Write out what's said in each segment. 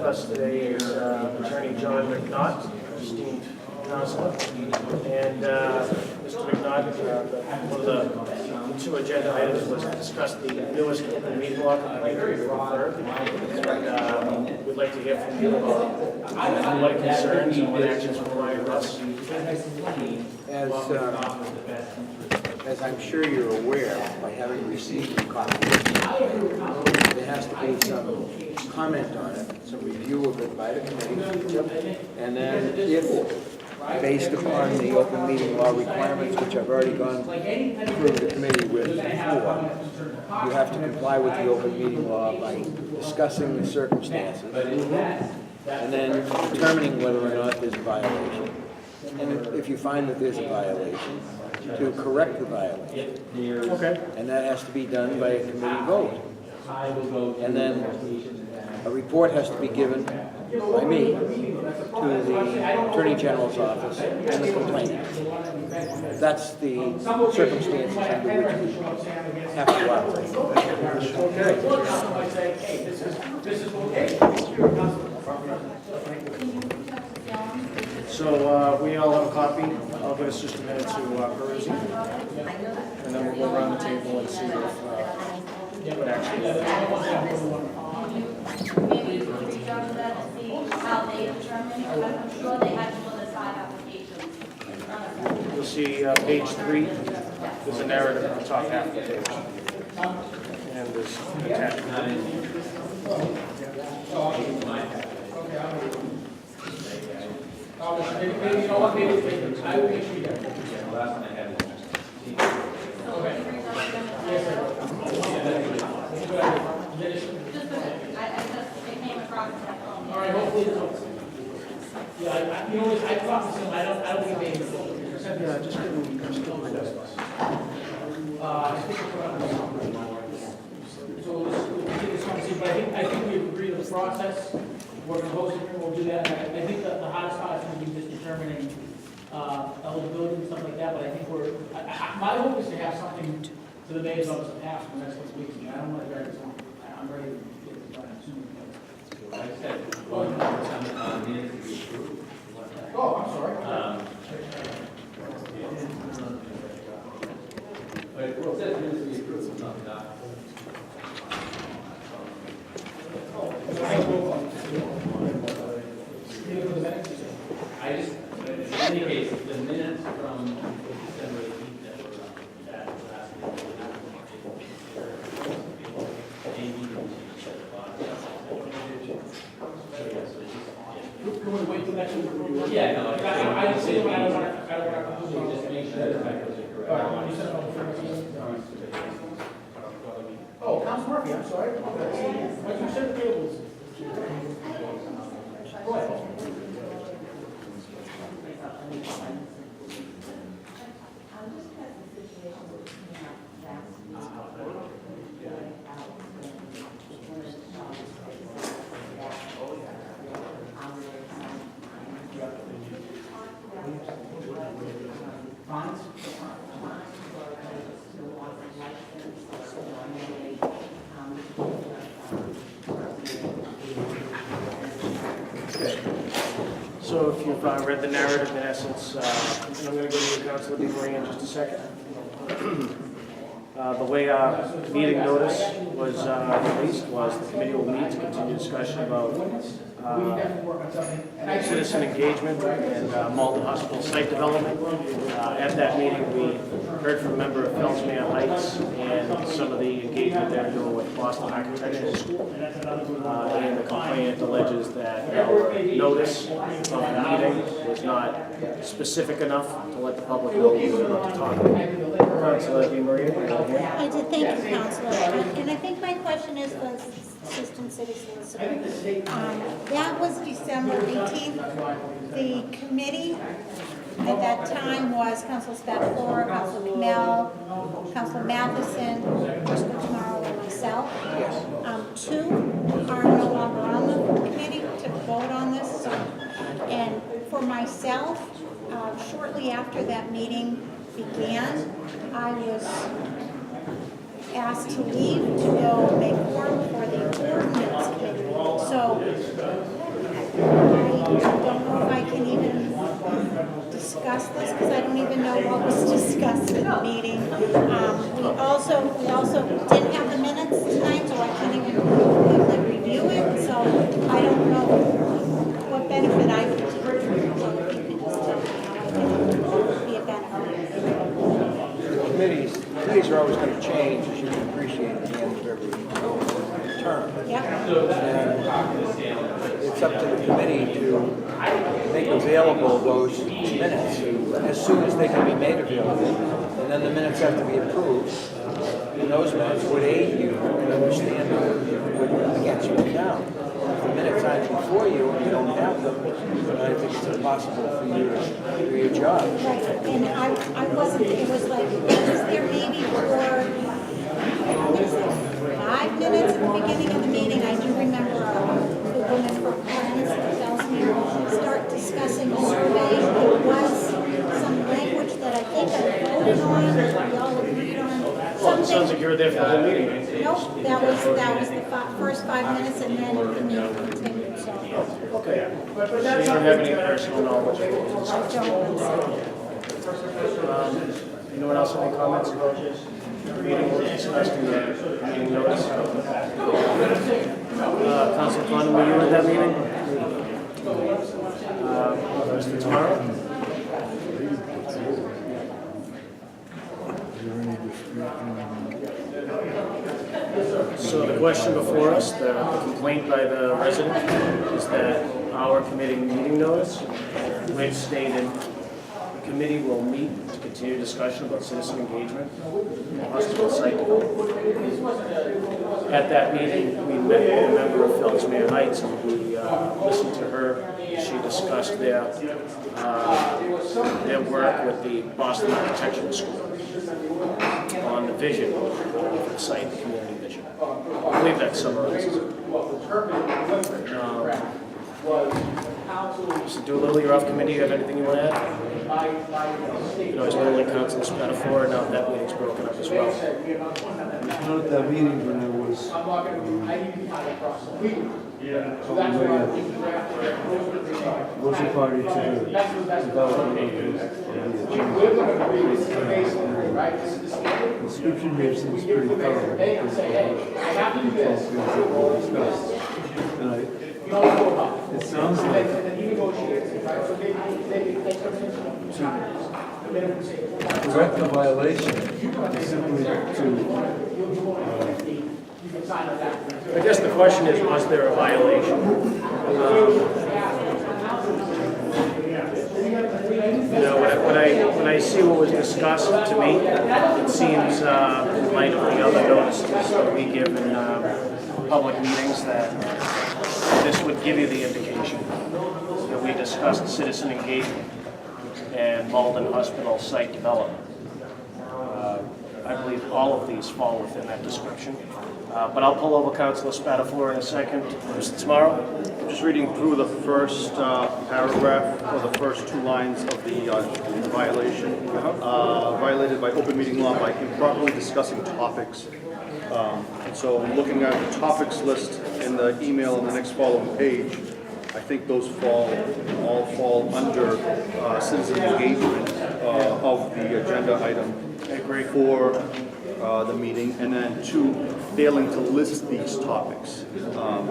with us today is Attorney John McNaught, esteemed counselor. And Mr. McNaught, one of the two agenda items was to discuss the newest open meeting law that we referred. And we'd like to hear from you about what concerns and what actions required of us. As I'm sure you're aware, by having received a copy, there has to be some comment on it, some review of it by the committee, and then if, based upon the open meeting law requirements, which I've already gone through the committee with before, you have to comply with the open meeting law by discussing the circumstances, and then determining whether or not there's a violation. And if you find that there's a violation, to correct the violation. Okay. And that has to be done by a committee vote. And then a report has to be given by me to the Attorney General's office and the complainant. That's the circumstances under which we have to operate. So we all have a copy. I'll give us just a minute to peruse it. And then we'll go around the table and see if what actually Maybe you could reach out to them to see how they determine, I'm sure they had to put aside applications. You'll see page 3. There's a narrative at the top half of the page. And there's an attachment. Maybe you know what, maybe I will make sure you get it. All right, hopefully it's over. Yeah, you know, I promise him, I don't think they even vote. Yeah, just give them my desk. I think it's around. So we'll get this conversation, but I think we agree with the process. We're going to host it, we'll do that. I think that the hardest part is going to be just determining eligibility and stuff like that, but I think my hope is to have something to the mayor's office to pass for the next 6 weeks. I don't want to drag this on. I'm ready to get this done as soon as we can. Oh, I'm sorry. I just, in any case, the minutes from December 18th that were at the last meeting, Can we wait till next week? yeah, no, I just say, I don't want to just make sure that the records are All right, correct. you said on the 13th. Oh, Council Murphy, I'm sorry. But you said the tables. Go ahead. So if you've read the narrative in essence, and I'm going to go to Councilor DeMarie in just a second. The way our meeting notice was released was the committee will meet to continue discussion about citizen engagement and Malden Hospital site development. At that meeting, we heard from a member of Fellsmere Heights and some of the engagement they're doing with Boston Architectural School. And the complainant alleges that our notice of the meeting was not specific enough to let the public know we were about to talk about. Councilor DeMarie. I did, thank you, Councilor. And I think my question is the Assistant City Solicitor. That was December 18th. The committee at that time was Councilor Spatafora, Councilor Kamel, Councilor Matheson, Councilor Tomorrow, and myself. Two are no longer on the committee to vote on this. And for myself, shortly after that meeting began, I was asked to leave to go make form for the ordinance committee. So discuss this because I don't even know what was discussed in the meeting. We also didn't have the minutes tonight, so I can't even quickly review it, so I don't know what benefit I could do. So if you could just tell me how I can be a benefit. Committees are always going to change, as you can appreciate, at the end of every term. Yeah, And it's up to the committee to make available those minutes as soon as they can be made available. And then the minutes have to be approved. And those minutes would aid you in understanding what against you now. If the minutes aren't before you and you don't have them, then I think it's impossible for you to do your job. right, and I wasn't, it was like, was there maybe I'm gonna say 5 minutes at the beginning of the meeting? I do remember the woman from Friends that tells me start discussing the survey. It was some language that I think I voted on, that we all agreed on. Well, it sounds like you were there for the whole meeting. Nope, that was the first 5 minutes, and then the meeting continued, so. Okay. So you don't have any personal knowledge of what was I discussed? don't. Anyone else have any comments about the meeting we discussed in the meeting notice? Council Condon, were you at that meeting? Mr. Tomorrow? So the question before us, the complaint by the resident, is that our committee meeting notice, which stated the committee will meet to continue discussion about citizen engagement in hospital site development. At that meeting, we met with a member of Fellsmere Heights, and we listened to her. She discussed their work with the Boston Architectural School on the vision for the site, the community vision. I believe that summarizes it. Mr. Doolittle, you're off committee. You have anything you want to add? You know, it's only Council Spatafor. Now that meeting's broken up as well. Not at that meeting when I was was a party to the development of the description here seems pretty thorough. And it sounds like to correct the violation is simply to I guess the question is, was there a violation? You know, when I see what was discussed, to me, it seems, in light of the other notices that we give in public meetings, that this would give you the indication that we discussed citizen engagement and Malden Hospital site development. I believe all of these fall within that description. But I'll pull over Councilor Spatafor in a second. Mr. Tomorrow? Just reading through the first paragraph, or the first 2 lines of the violation. Violated by open meeting law by improperly discussing topics. And so looking at the topics list in the email on the next following page, I think those all fall under citizen engagement of the agenda item for the meeting, and then 2, failing to list these topics.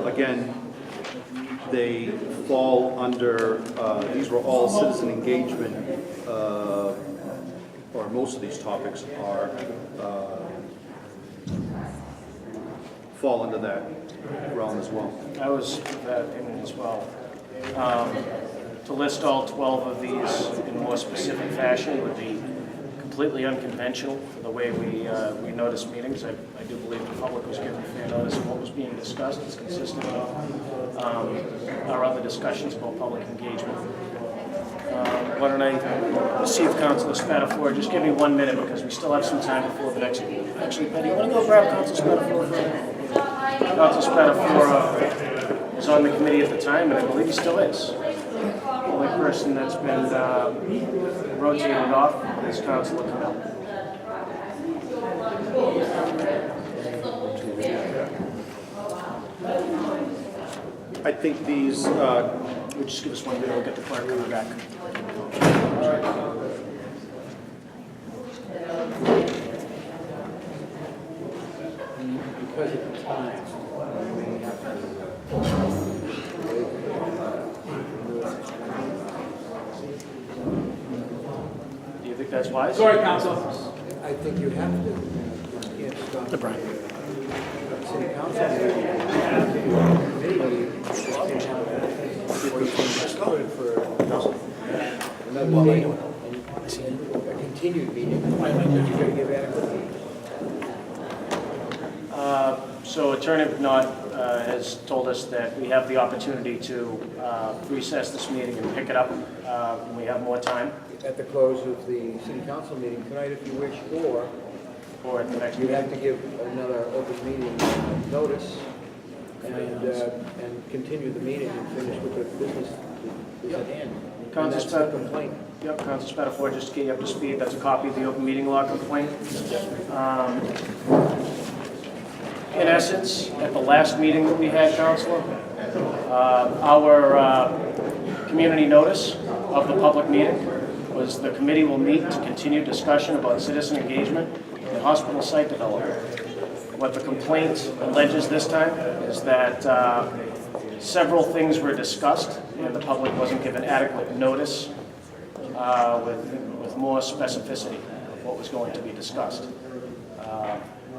Again, they fall under, these were all citizen engagement, or most of these topics are, fall under that realm as well. I was of that opinion as well. To list all 12 of these in more specific fashion would be completely unconventional for the way we notice meetings. I do believe the public was given fair notice of what was being discussed. It's consistent with our other discussions about public engagement. Why don't I receive Councilor Spatafor? Just give me 1 minute because we still have some time before the next meeting. Actually, Betty, you want to go grab Councilor Spatafor for a minute? Councilor Spatafor was on the committee at the time, and I believe he still is. The only person that's been rotated off is Councilor Camille. I think these, Just give us 1 minute, we'll get the clerk coming back. because of the time, we may have Do you think that's wise? Sorry, council. I think you have to. You can't stop. The city council meeting. For another meeting, and a continued meeting. You gotta give adequate. So Attorney Bernard has told us that we have the opportunity to recess this meeting and pick it up when we have more time, At the close of the city council meeting tonight, if you wish, or at the next you meeting. have to give another open meeting notice and continue the meeting and finish with the business at hand. And Council that's the complaint. Yep, Council Spatafor, just to get you up to speed, that's a copy of the open meeting law complaint. In essence, at the last meeting that we had, Councilor, our community notice of the public meeting was the committee will meet to continue discussion about citizen engagement in hospital site development. What the complaint alleges this time is that several things were discussed and the public wasn't given adequate notice with more specificity of what was going to be discussed.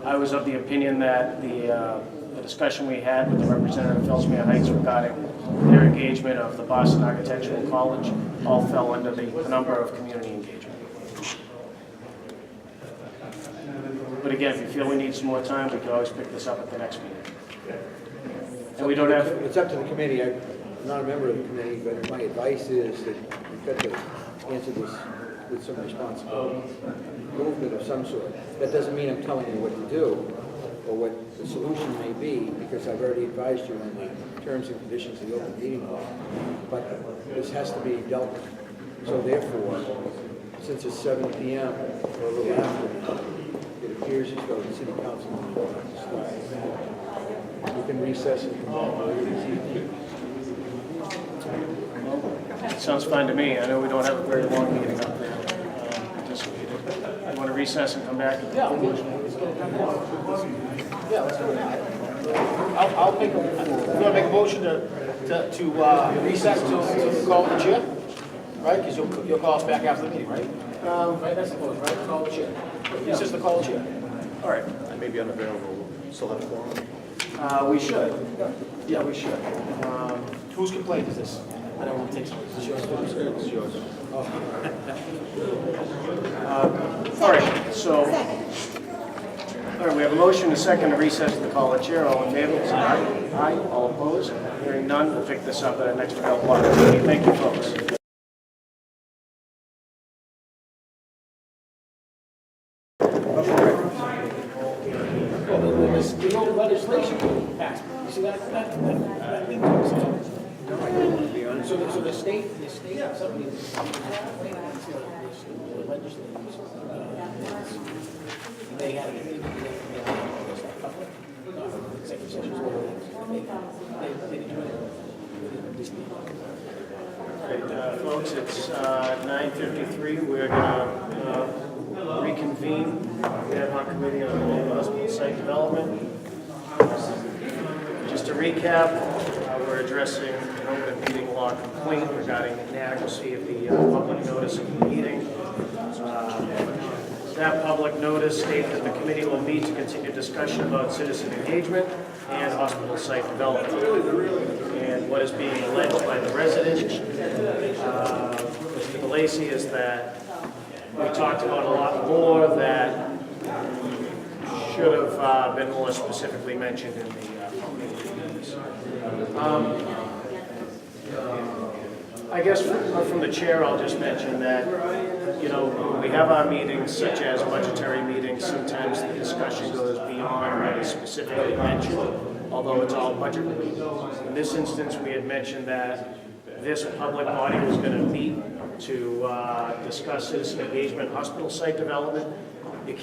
I was of the opinion that the discussion we had with the representative of Ellesmere Heights regarding their engagement of the Boston Architectural College all fell under the number of community engagement. But again, if you feel we need some more time, we can always pick this up at the next meeting. And we don't have... It's up to the committee. I'm not a member of the committee, but my advice is that you've got to answer this with some responsibility, movement of some sort. That doesn't mean I'm telling you what to do or what the solution may be, because I've already advised you on the terms and conditions of the open meeting law. But this has to be dealt with. So therefore, since it's 7 p.m. or a little after now, it appears as though the city council meeting will have to start. You can recess and come back later this evening. Sounds fine to me. I know we don't have a very long meeting up there anticipated. You want to recess and come back? Yeah, let's do it now. I'll make a, you want to make a motion to recess to call the chair? Right, because you'll call us back after the meeting, right? Right, that's the motion, right? Call the chair. This is the call the chair. All right. I may be unavailable, still have a forum. We should. Yeah, we should. Whose complaint is this? I don't want to take some. It's yours. It's yours. All right, so, all right, we have a motion and a second to recess the call of chair. All in favor, say aye. Aye. All opposed? Hearing none, we'll pick this up at our next available opportunity. Thank you, folks. There's no legislation passed. You see that link to it? So the state, somebody, the legislators, they had executive sessions. Folks, it's 9:53. We're going to reconvene the ad hoc committee on the hospital site development. Just to recap, we're addressing an open meeting law complaint regarding inadequacy of the public notice of the meeting. That public notice states that the committee will meet to continue discussion about citizen engagement and hospital site development. And what is being alleged by the resident, Mr. DeLacy, is that we talked about a lot more that should have been more specifically mentioned in the I guess from the chair, I'll just mention that, you know, we have our meetings, such as budgetary meetings. Sometimes the discussion goes beyond what is specifically mentioned, although it's all budget related. In this instance, we had mentioned that this public body was going to meet to discuss citizen engagement hospital site development.